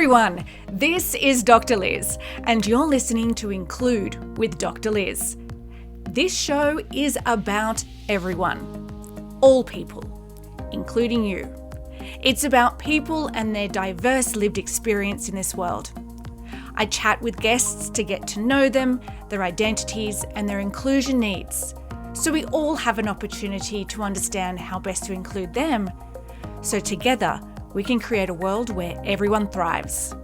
everyone, this is Dr. Liz, and you're listening to Include with Dr. Liz. This show is about everyone, all people, including you. It's about people and their diverse lived experience in this world. I chat with guests to get to know them, their identities, and their inclusion needs, so we all have an opportunity to understand how best to include them, so together we can create a world where everyone thrives.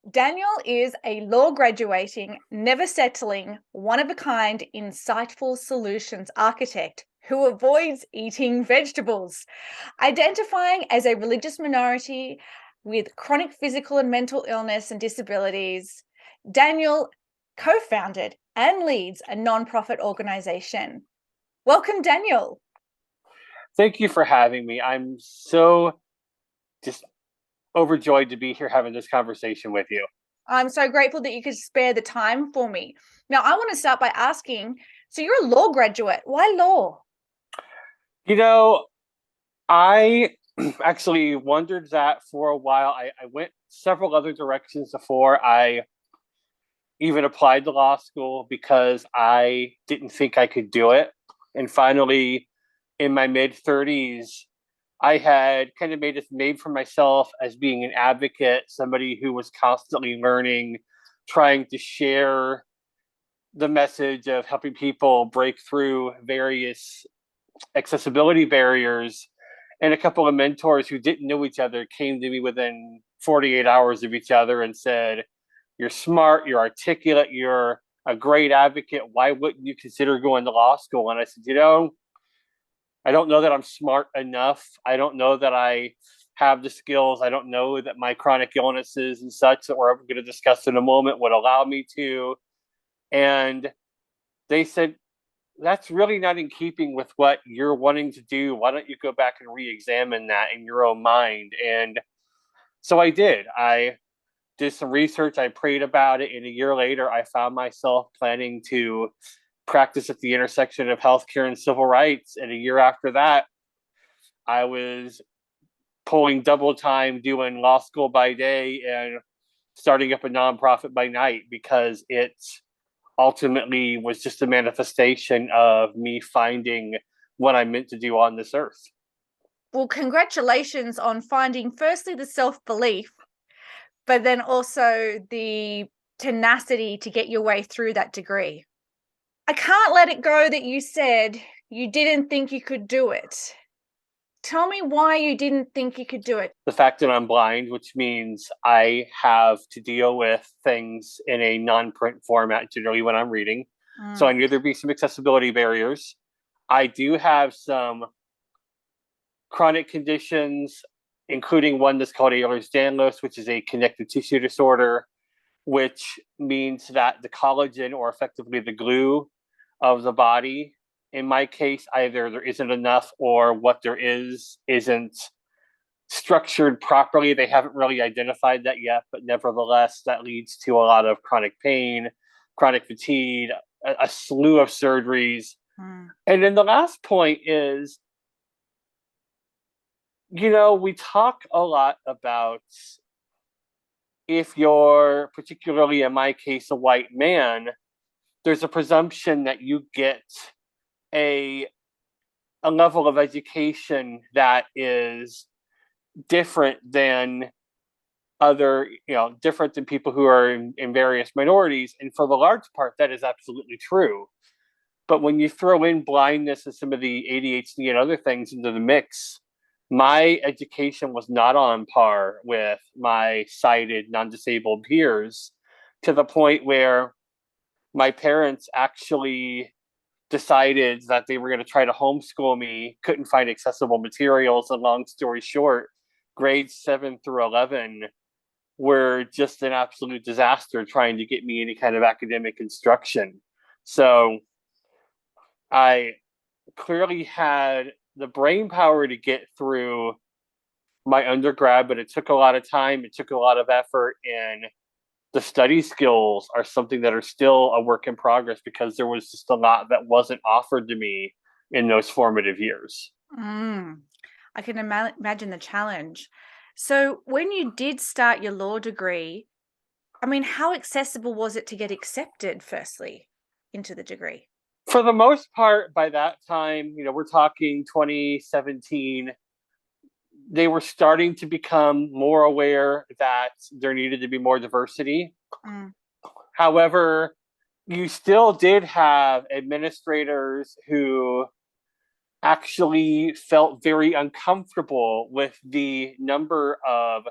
Daniel is a law graduating, never settling, one-of-a-kind, insightful solutions architect who avoids eating vegetables. Identifying as a religious minority with chronic physical and mental illness and disabilities, Daniel co-founded and leads a non-profit organization. Welcome, Daniel. Thank you for having me. I'm so just overjoyed to be here having this conversation with you. I'm so grateful that you could spare the time for me. Now, I want to start by asking, so you're a law graduate. Why law? You know, I actually wondered that for a while. I went several other directions before I even applied to law school because I didn't think I could do it. And finally, in my mid-30s, I had kind of made a name for myself as being an advocate, somebody who was constantly learning, trying to share the message of helping people break through various accessibility barriers. And a couple of mentors who didn't know each other came to me within 48 hours of each other and said, "You're smart, you're articulate, you're a great advocate. Why wouldn't you consider going to law school?" And I said, I don't know that I'm smart enough. I don't know that I have the skills. I don't know that my chronic illnesses and such that we're going to discuss in a moment would allow me to. And they said, that's really not in keeping with what you're wanting to do. Why don't you go back and re-examine that in your own mind? And so I did. I did some research, I prayed about it, and a year later, I found myself planning to practice at the intersection of healthcare and civil rights. And a year after that, I was pulling double time, doing law school by day and starting up a nonprofit by night, because it ultimately was just a manifestation of me finding what I'm meant to do on this earth. Well, congratulations on finding firstly the self-belief, but then also the tenacity to get your way through that degree. I can't let it go that you said you didn't think you could do it. Tell me why you didn't think you could do it. The fact that I'm blind, which means I have to deal with things in a non-print format generally when I'm reading. So I knew there'd be some accessibility barriers. I do have some chronic conditions, including one that's called Ehlers-Danlos, which is a connective tissue disorder, which means that the collagen, or effectively the glue of the body, in my case, either there isn't enough or what there is isn't structured properly. They haven't really identified that yet, but nevertheless, that leads to a lot of chronic pain, chronic fatigue, a slew of surgeries. And then the last point is, we talk a lot about, if you're, particularly in my case, a white man, there's a presumption that you get a level of education that is different than different than people who are in various minorities. And for the large part, that is absolutely true. But when you throw in blindness and some of the ADHD and other things into the mix, my education was not on par with my sighted, non-disabled peers, to the point where my parents actually decided that they were going to try to homeschool me, couldn't find accessible materials, and long story short, grades 7 through 11 were just an absolute disaster trying to get me any kind of academic instruction. So I clearly had the brain power to get through my undergrad, but it took a lot of time, it took a lot of effort, and the study skills are something that are still a work in progress, because there was just a lot that wasn't offered to me in those formative years. I can imagine the challenge. So when you did start your law degree, I mean, how accessible was it to get accepted, firstly, into the degree? For the most part, by that time, we're talking 2017, they were starting to become more aware that there needed to be more diversity. Mm. However, you still did have administrators who actually felt very uncomfortable with the number of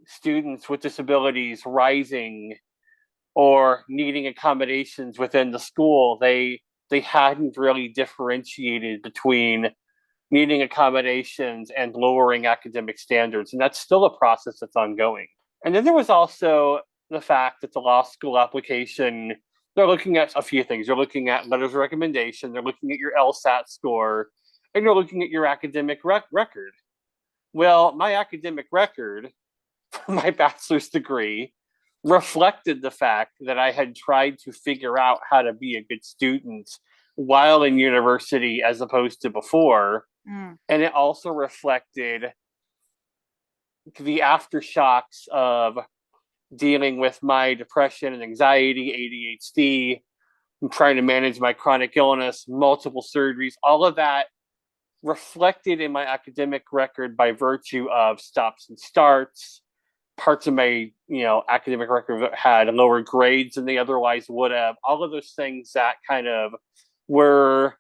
students with disabilities rising or needing accommodations within the school. They hadn't really differentiated between needing accommodations and lowering academic standards, and that's still a process that's ongoing. And then there was also the fact that the law school application, they're looking at a few things. They're looking at letters of recommendation, they're looking at your LSAT score, and they're looking at your academic record. Well, my academic record for my bachelor's degree reflected the fact that I had tried to figure out how to be a good student while in university as opposed to before. Mm. And it also reflected the aftershocks of dealing with my depression and anxiety, ADHD, and trying to manage my chronic illness, multiple surgeries, all of that reflected in my academic record by virtue of stops and starts. Parts of my academic record had lower grades than they otherwise would have. All of those things that kind of were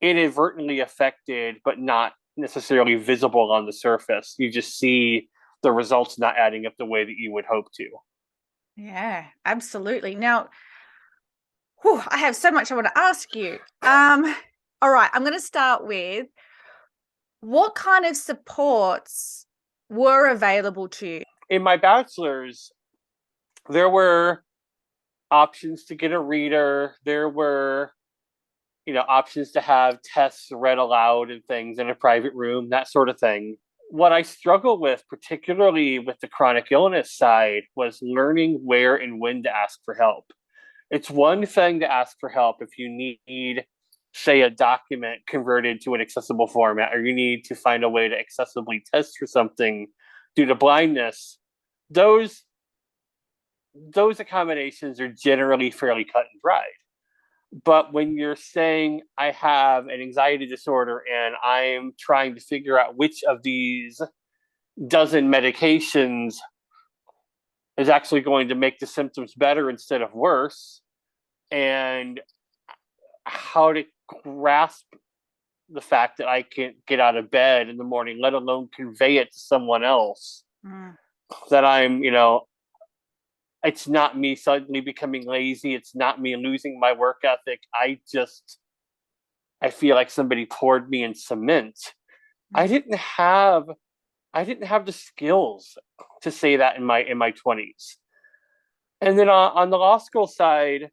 inadvertently affected, but not necessarily visible on the surface. You just see the results not adding up the way that you would hope to. Yeah, absolutely. Now, I have so much I want to ask you. All right, I'm going to start with, what kind of supports were available to you? In my bachelor's, there were options to get a reader. There were, options to have tests read aloud and things in a private room, that sort of thing. What I struggled with, particularly with the chronic illness side, was learning where and when to ask for help. It's one thing to ask for help if you need, say, a document converted to an accessible format, or you need to find a way to accessibly test for something due to blindness. Those accommodations are generally fairly cut and dried. But when you're saying, I have an anxiety disorder and I'm trying to figure out which of these dozen medications is actually going to make the symptoms better instead of worse, and how to grasp the fact that I can't get out of bed in the morning, let alone convey it to someone else, that I'm, it's not me suddenly becoming lazy. It's not me losing my work ethic. I feel like somebody poured me in cement. I didn't have the skills to say that in my 20s. And then on the law school side,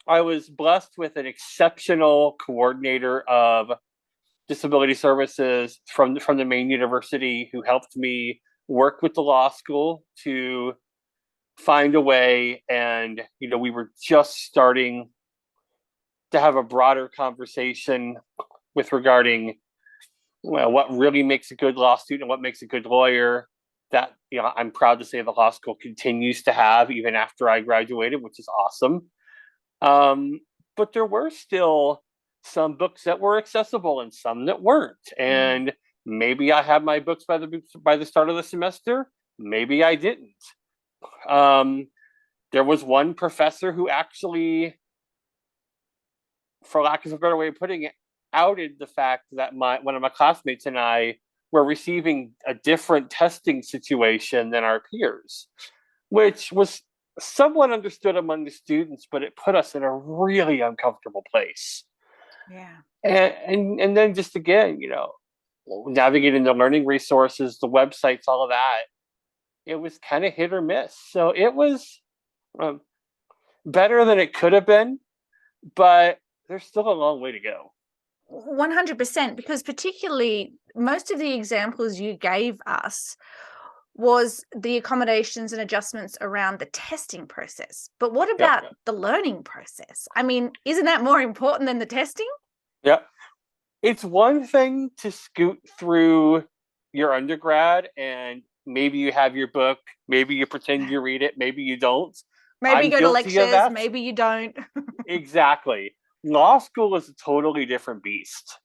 I was blessed with an exceptional coordinator of disability services from the main university who helped me work with the law school to find a way. And we were just starting to have a broader conversation with regarding, well, what really makes a good law student, what makes a good lawyer. That I'm proud to say the law school continues to have even after I graduated, which is awesome. But there were still some books that were accessible and some that weren't. And maybe I had my books by the start of the semester. Maybe I didn't. There was one professor who actually, for lack of a better way of putting it, outed the fact that one of my classmates and I were receiving a different testing situation than our peers, which was somewhat understood among the students, but it put us in a really uncomfortable place. Yeah. And then just again, navigating the learning resources, the websites, all of that, it was kind of hit or miss. So it was better than it could have been, but there's still a long way to go. 100%, because particularly most of the examples you gave us was the accommodations and adjustments around the testing process. But what about the learning process? I mean, isn't that more important than the testing? Yeah, It's one thing to scoot through your undergrad and maybe you have your book, maybe you pretend you read it, maybe you don't. Maybe I'm you go to guilty of lectures, that. maybe you don't. Exactly. Law school is a totally different beast.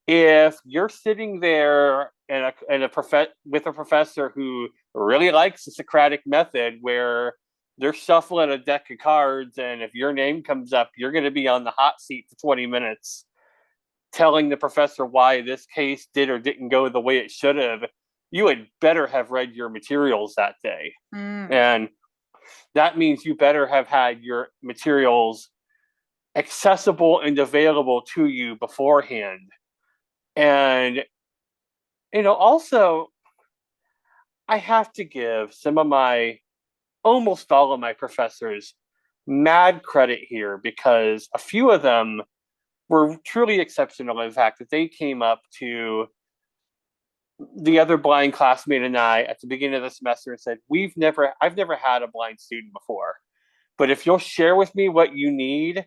If you're sitting there with a professor who really likes the Socratic method, where they're shuffling a deck of cards, and if your name comes up, you're going to be on the hot seat for 20 minutes, telling the professor why this case did or didn't go the way it should have. You had better have read your materials that day, and that means you better have had your materials accessible and available to you beforehand. And, also, I have to give almost all of my professors mad credit here, because a few of them were truly exceptional in the fact that they came up to the other blind classmate and I at the beginning of the semester and said, I've never had a blind student before, but if you'll share with me what you need,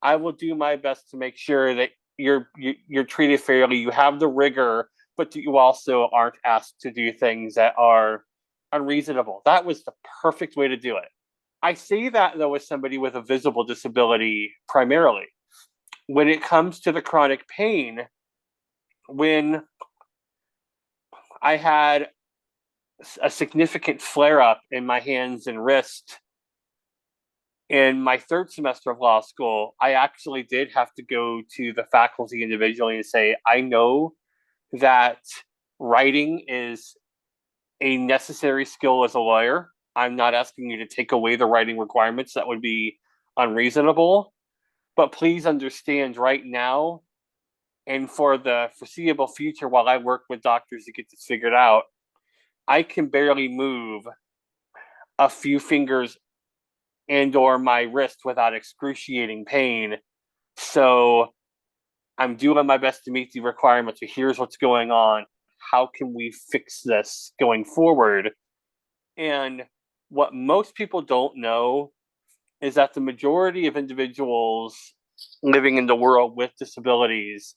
I will do my best to make sure that you're treated fairly. You have the rigor, but you also aren't asked to do things that are unreasonable. That was the perfect way to do it. I say that, though, as somebody with a visible disability primarily. When it comes to the chronic pain, when I had a significant flare up in my hands and wrist in my third semester of law school, I actually did have to go to the faculty individually and say, I know that writing is a necessary skill as a lawyer. I'm not asking you to take away the writing requirements. That would be unreasonable. But please understand, right now and for the foreseeable future, while I work with doctors to get this figured out, I can barely move a few fingers and or my wrist without excruciating pain. So I'm doing my best to meet the requirements. So here's what's going on. How can we fix this going forward? And what most people don't know is that the majority of individuals living in the world with disabilities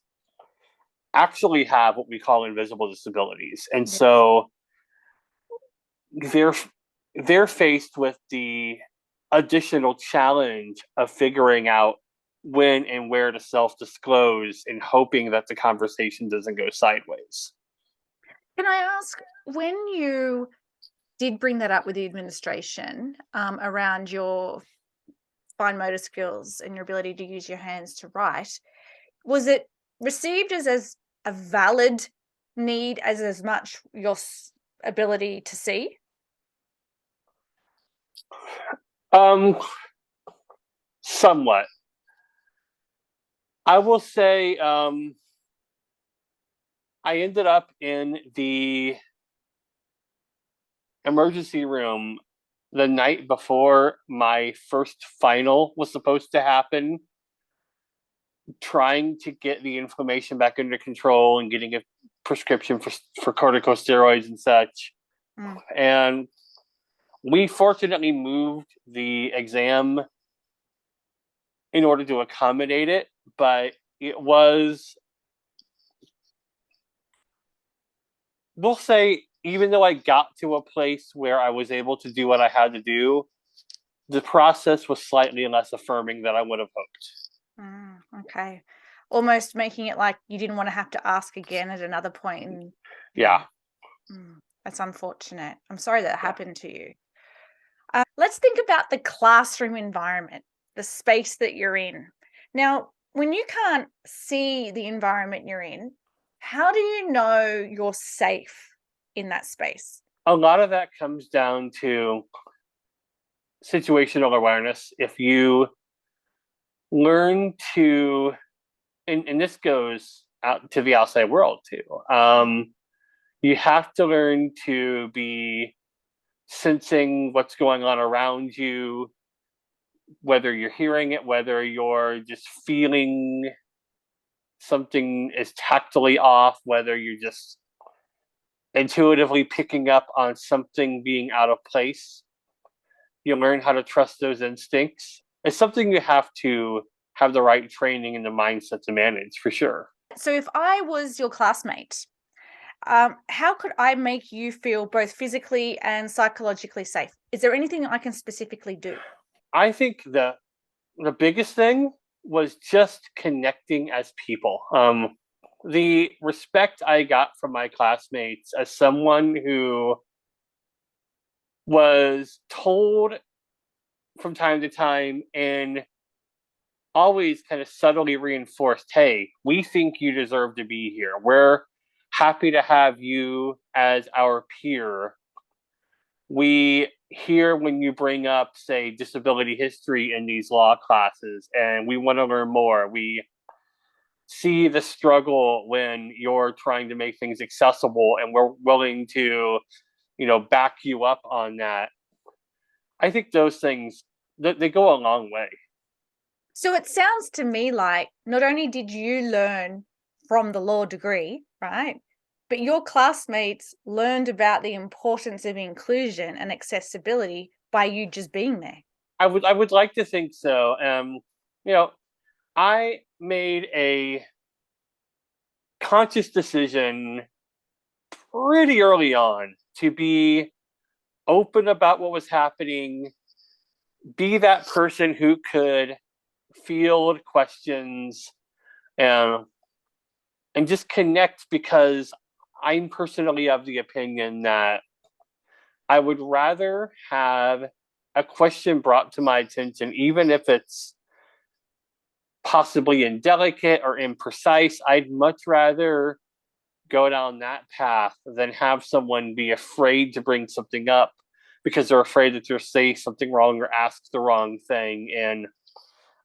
actually have what we call invisible disabilities. And so they're they're faced with the additional challenge of figuring out when and where to self-disclose and hoping that the conversation doesn't go sideways. Can I ask, when you did bring that up with the administration around your fine motor skills and your ability to use your hands to write, was it received as a valid need as much your ability to see? Somewhat. I will say I ended up in the emergency room the night before my first final was supposed to happen, trying to get the inflammation back under control and getting a prescription for corticosteroids and such. And we fortunately moved the exam in order to accommodate it, but it was, we'll say, even though I got to a place where I was able to do what I had to do, the process was slightly less affirming than I would have hoped. Okay. Almost making it like you didn't want to have to ask again at another point. Yeah. That's unfortunate. I'm sorry that happened to you. Let's think about the classroom environment, the space that you're in. Now, when you can't see the environment you're in, how do you know you're safe in that space? A lot of that comes down to situational awareness. If you learn to, and this goes out to the outside world too, you have to learn to be sensing what's going on around you, whether you're hearing it, whether you're just feeling something is tactily off, whether you're just intuitively picking up on something being out of place. You learn how to trust those instincts. It's something you have to have the right training and the mindset to manage, for sure. So if I was your classmate, how could I make you feel both physically and psychologically safe? Is there anything I can specifically do? I think the biggest thing was just connecting as people. The respect I got from my classmates as someone who was told from time to time and always kind of subtly reinforced, hey, we think you deserve to be here. We're happy to have you as our peer. We hear when you bring up, say, disability history in these law classes, and we want to learn more. We see the struggle when you're trying to make things accessible, and we're willing to, back you up on that. I think those things, they go a long way. So it sounds to me like not only did you learn from the law degree, right, but your classmates learned about the importance of inclusion and accessibility by you just being there. I would like to think so. You know, I made a conscious decision pretty early on to be open about what was happening, be that person who could field questions, and just connect, because I'm personally of the opinion that I would rather have a question brought to my attention, even if it's possibly indelicate or imprecise. I'd much rather go down that path than have someone be afraid to bring something up because they're afraid that they'll say something wrong or ask the wrong thing. And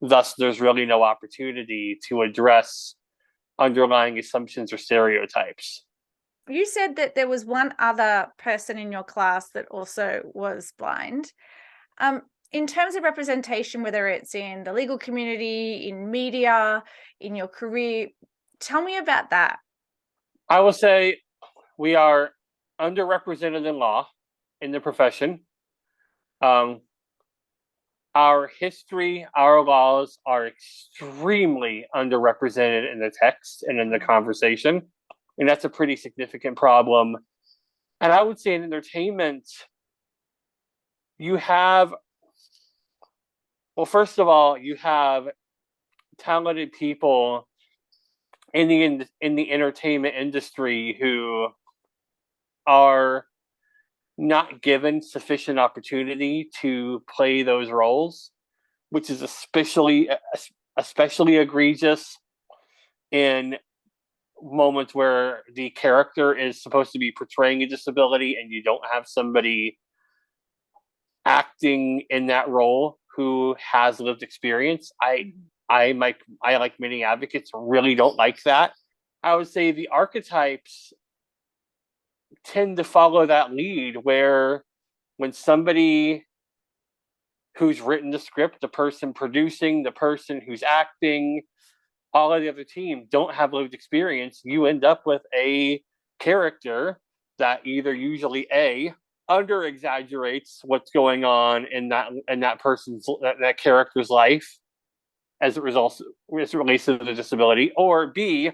thus, there's really no opportunity to address underlying assumptions or stereotypes. You said that there was one other person in your class that also was blind. In terms of representation, whether it's in the legal community, in media, in your career, tell me about that. I will say we are underrepresented in law in the profession. Um, our history, our laws are extremely underrepresented in the text and in the conversation. And that's a pretty significant problem. And I would say in entertainment, you have, well, first of all, you have talented people in the entertainment industry who are not given sufficient opportunity to play those roles, which is especially egregious in moments where the character is supposed to be portraying a disability and you don't have somebody acting in that role who has lived experience. I like many advocates really don't like that. I would say the archetypes tend to follow that lead, where when somebody who's written the script, the person producing, the person who's acting, all of the other team don't have lived experience, you end up with a character that either usually A, under exaggerates what's going on in that person's that character's life as it results as it relates to the disability, or B,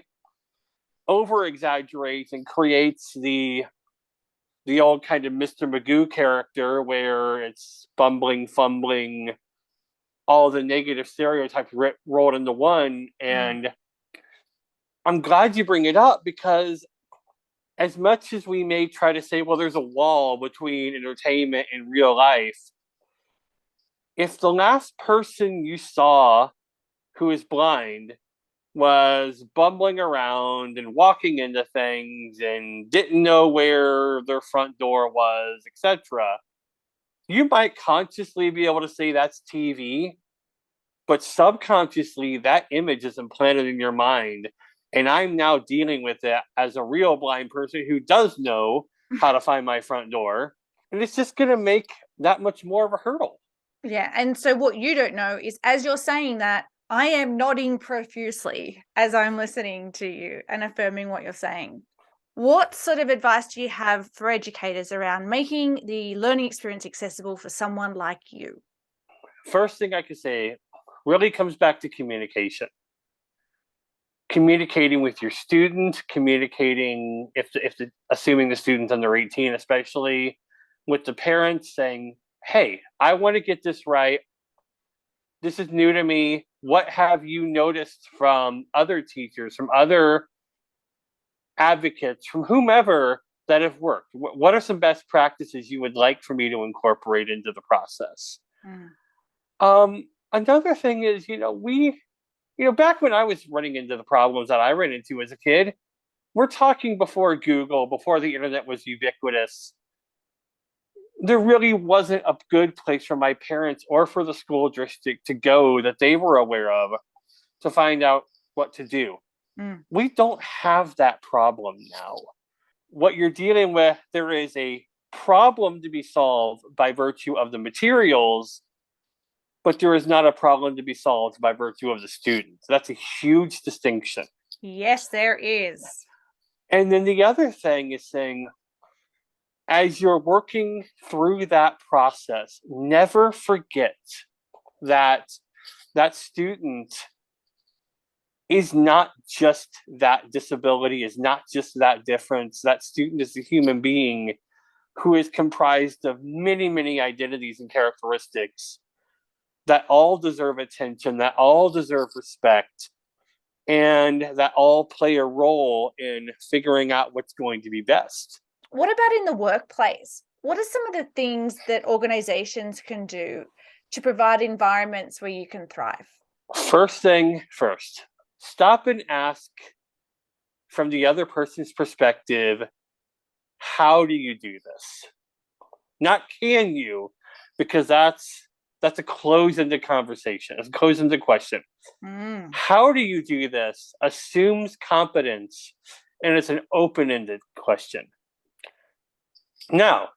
over exaggerates and creates the old kind of Mr. Magoo character where it's bumbling, fumbling, all the negative stereotypes rolled into one. And I'm glad you bring it up, because as much as we may try to say, well, there's a wall between entertainment and real life, if the last person you saw who is blind was bumbling around and walking into things and didn't know where their front door was, etc., you might consciously be able to say that's TV, but subconsciously that image is implanted in your mind. And I'm now dealing with it as a real blind person who does know how to find my front door. And it's just going to make that much more of a hurdle. Yeah. And so what you don't know is, as you're saying that, I am nodding profusely as I'm listening to you and affirming what you're saying. What sort of advice do you have for educators around making the learning experience accessible for someone like you? First thing I could say really comes back to communication. communicating with your student, communicating assuming the student's under 18, especially with the parents, saying, "Hey, I want to get this right. This is new to me. What have you noticed from other teachers, from other advocates, from whomever that have worked? What are some best practices you would like for me to incorporate into the process?" Another thing is, back when I was running into the problems that I ran into as a kid, we're talking before Google, before the internet was ubiquitous. There really wasn't a good place for my parents or for the school district to go that they were aware of to find out what to do. We don't have that problem now. What you're dealing with, there is a problem to be solved by virtue of the materials, but there is not a problem to be solved by virtue of the students. That's a huge distinction. Yes, there is. And then the other thing is saying, as you're working through that process, never forget that that student is not just that disability, is not just that difference. That student is a human being who is comprised of many, many identities and characteristics that all deserve attention, that all deserve respect, and that all play a role in figuring out what's going to be best. What about in the workplace? What are some of the things that organizations can do to provide environments where you can thrive? First thing first, stop and ask from the other person's perspective, how do you do this? Not can you, because that's a close-ended conversation. It's a close-ended question. How do you do this assumes competence, and it's an open-ended question. Now,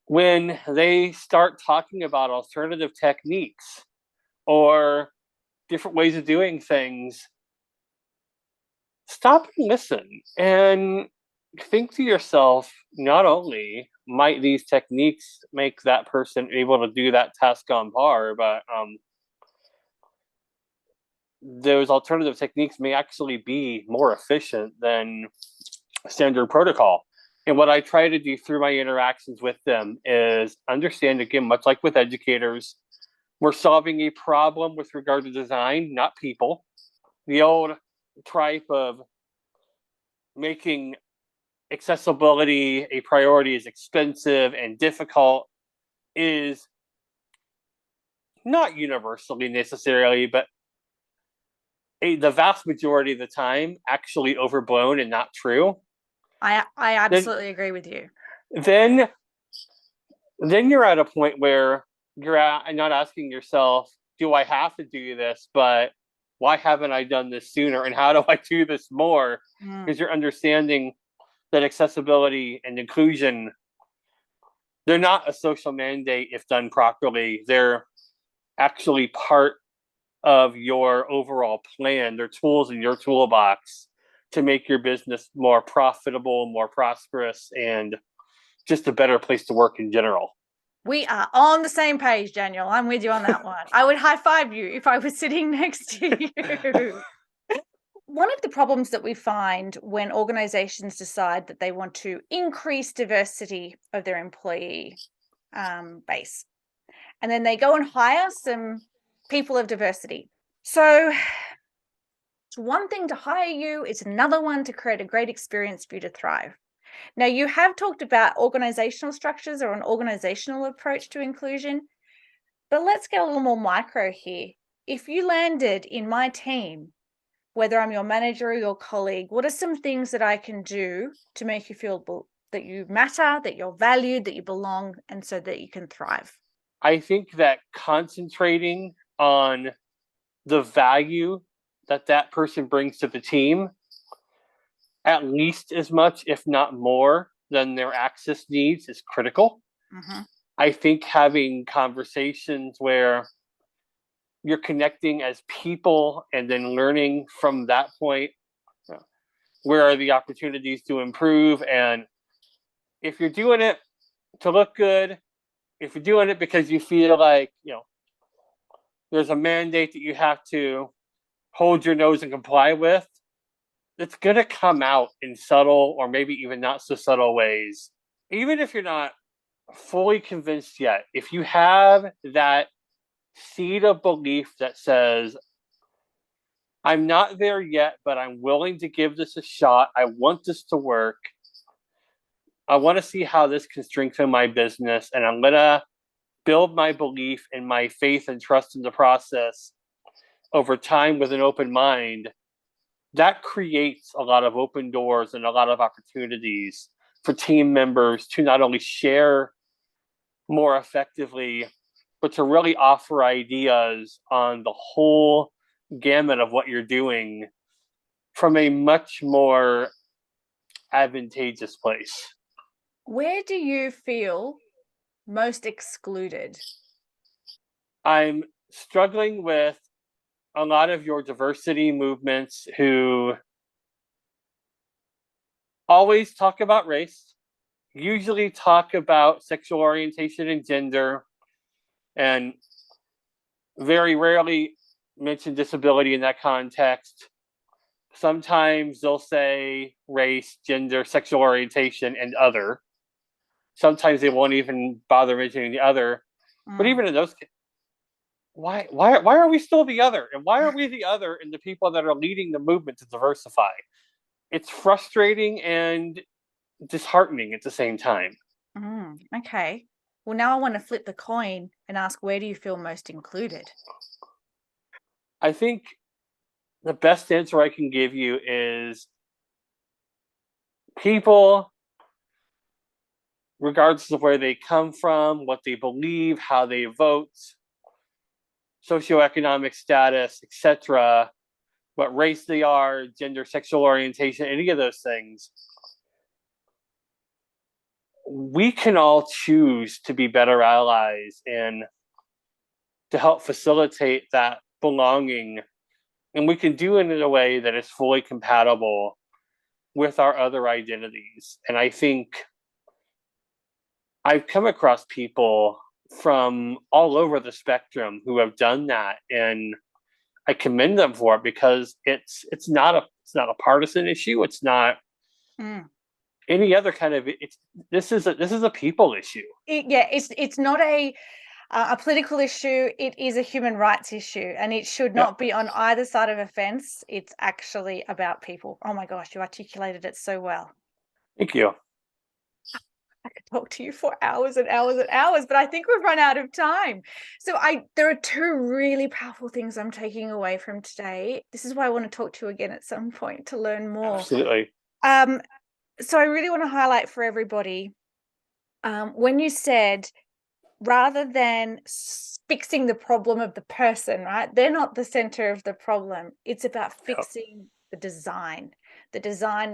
when they start talking about alternative techniques or different ways of doing things, stop and listen and think to yourself, not only might these techniques make that person able to do that task on par, but those alternative techniques may actually be more efficient than standard protocol. And what I try to do through my interactions with them is understand, again, much like with educators, we're solving a problem with regard to design, not people. The old type of making accessibility a priority is expensive and difficult is not universally necessarily, but the vast majority of the time actually overblown and not true. I absolutely agree with you. Then you're at a point where you're not asking yourself, do I have to do this? But why haven't I done this sooner? And how do I do this more? Because you're understanding that accessibility and inclusion, they're not a social mandate if done properly. They're actually part of your overall plan. They're tools in your toolbox to make your business more profitable, more prosperous, and just a better place to work in general. We are on the same page, Daniel. I'm with you on that one. I would high five you if I was sitting next to you. One of the problems that we find when organizations decide that they want to increase diversity of their employee base, and then they go and hire some people of diversity. So it's one thing to hire you, it's another one to create a great experience for you to thrive. Now, you have talked about organizational structures or an organizational approach to inclusion, but let's get a little more micro here. If you landed in my team, whether I'm your manager or your colleague, what are some things that I can do to make you feel that you matter, that you're valued, that you belong, and so that you can thrive? I think that concentrating on the value that person brings to the team, at least as much, if not more, than their access needs is critical. I think having conversations where you're connecting as people and then learning from that point, where are the opportunities to improve? And if you're doing it to look good, if you're doing it because you feel like, there's a mandate that you have to hold your nose and comply with, it's going to come out in subtle or maybe even not so subtle ways. Even if you're not fully convinced yet, if you have that seed of belief that says, I'm not there yet, but I'm willing to give this a shot. I want this to work. I want to see how this can strengthen my business, and I'm going to build my belief and my faith and trust in the process over time with an open mind. That creates a lot of open doors and a lot of opportunities for team members to not only share more effectively, but to really offer ideas on the whole gamut of what you're doing from a much more advantageous place. Where do you feel most excluded? I'm struggling with a lot of your diversity movements who always talk about race, usually talk about sexual orientation and gender, and very rarely mention disability in that context. Sometimes they'll say race, gender, sexual orientation, and other. Sometimes they won't even bother mentioning the other. But even in those, why are we still the other? And why are we the other in the people that are leading the movement to diversify? It's frustrating and disheartening at the same time. Okay. Well, now I want to flip the coin and ask, where do you feel most included? I think the best answer I can give you is people, regardless of where they come from, what they believe, how they vote, socioeconomic status, etc., what race they are, gender, sexual orientation, any of those things, we can all choose to be better allies and to help facilitate that belonging. And we can do it in a way that is fully compatible with our other identities. And I think I've come across people from all over the spectrum who have done that, and I commend them for it because it's not a partisan issue. It's not any other kind of this is a people issue. It's not a political issue. It is a human rights issue, and it should not be on either side of a fence. It's actually about people. Oh my gosh, you articulated it so well. Thank you. I could talk to you for hours and hours and hours, but I think we've run out of time. So there are two really powerful things I'm taking away from today. This is why I want to talk to you again at some point to learn more. Absolutely. So I really want to highlight for everybody, when you said, rather than fixing the problem of the person, right? They're not the center of the problem. It's about fixing the design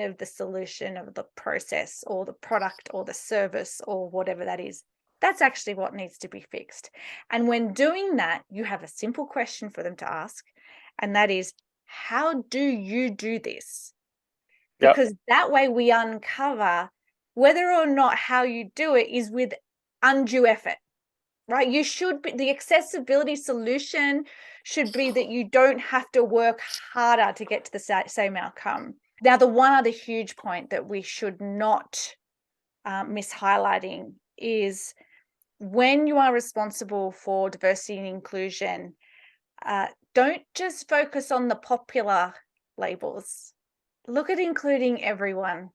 of the solution, of the process or the product or the service or whatever that is. That's actually what needs to be fixed. And when doing that, you have a simple question for them to ask, and that is, how do you do this? Because that way we uncover whether or not how you do it is with undue effort. Right? You should be, the accessibility solution should be that you don't have to work harder to get to the same outcome. Now, the one other huge point that we should not miss highlighting is when you are responsible for diversity and inclusion, don't just focus on the popular labels. Look at including everyone.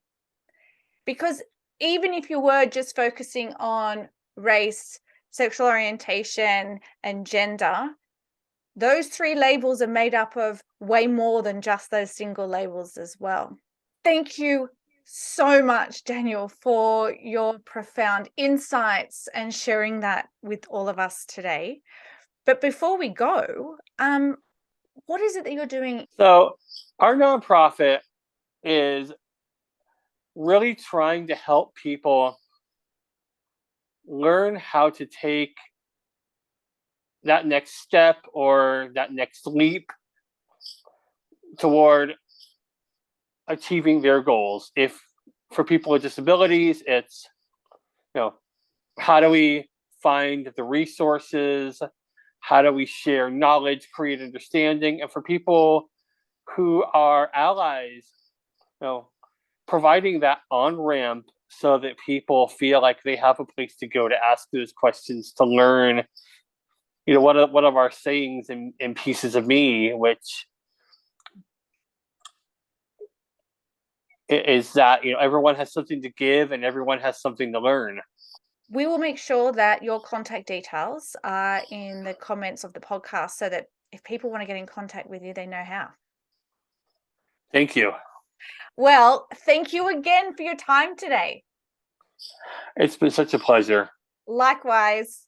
Because even if you were just focusing on race, sexual orientation, and gender, those three labels are made up of way more than just those single labels as well. Thank you so much, Daniel, for your profound insights and sharing that with all of us today. But before we go, what is it that you're doing? So our nonprofit is really trying to help people learn how to take that next step or that next leap toward achieving their goals. If for people with disabilities, it's, how do we find the resources How do we share knowledge, create understanding? And for people who are allies, providing that on ramp so that people feel like they have a place to go to ask those questions, to learn, one of our sayings in Pieces of Me, which is that, everyone has something to give and everyone has something to learn. We will make sure that your contact details are in the comments of the podcast so that if people want to get in contact with you, they know how. Thank you. Well, thank you again for your time today. It's been such a pleasure. Likewise.